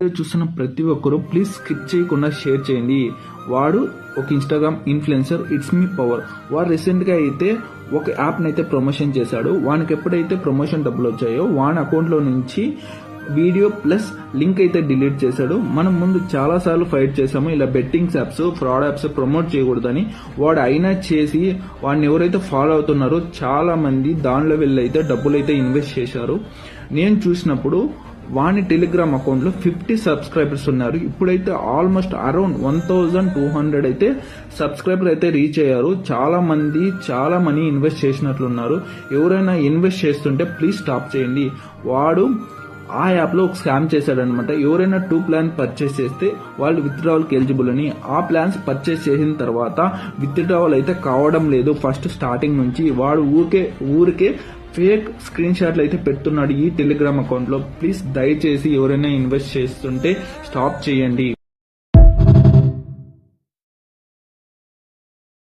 చూస్తున్న ప్రతి ఒక్కరూ ప్లీజ్ స్కిప్ చేయకుండా షేర్ చేయండి. వాడు ఒక Instagram influencer it's me power. వాడు రీసెంట్ గా అయితే ఒక యాప్ నైతే ప్రమోషన్ చేశాడు. వానికి ఎప్పుడైతే ప్రమోషన్ డబ్బులు వచ్చాయో వాని అకౌంట్ లో నుంచి వీడియో ప్లస్ లింక్ అయితే డిలీట్ చేశాడు. మనం ముందు చాలా సార్లు ఫైట్ చేసాము, ఇలా bettings apps fraud apps promote చేయకూడదని. వాడు అయినా చేసి వాడిని ఎవరైతే ఫాలో అవుతున్నారో చాలా మంది దానిలో వెళ్ళి అయితే డబ్బులు అయితే ఇన్వెస్ట్ చేశారు. నేను చూసినప్పుడు వాని టెలిగ్రామ్ అకౌంట్ లో 50 సబ్స్క్రైబర్స్ ఉన్నారు. ఇప్పుడైతే ఆల్మోస్ట్ అరౌండ్ 1200 అయితే సబ్స్క్రైబర్ అయితే రీచ్ అయ్యారు. చాలా మంది చాలా మనీ ఇన్వెస్ట్ చేసినట్లున్నారు. ఎవరైనా ఇన్వెస్ట్ చేస్తుంటే ప్లీజ్ స్టాప్ చేయండి. వాడు ఆ యాప్ లో ఒక స్కామ్ చేశాడనమాట. ఎవరైనా 2 ప్లాన్ పర్చేస్ చేస్తే వాళ్ళు విత్డ్రావల్ కి ఎలిజిబుల్ అని. ఆ ప్లాన్స్ పర్చేస్ చేసిన తర్వాత విత్డ్రావల్ అయితే కావడం లేదు. ఫస్ట్ స్టార్టింగ్ నుంచి వాడు ఊరికే ఫేక్ స్క్రీన్ షాట్లు అయితే పెడుతున్నాడు ఈ టెలిగ్రామ్ అకౌంట్ లో. ప్లీజ్ దయచేసి ఎవరైనా ఇన్వెస్ట్ చేస్తుంటే స్టాప్ చేయండి.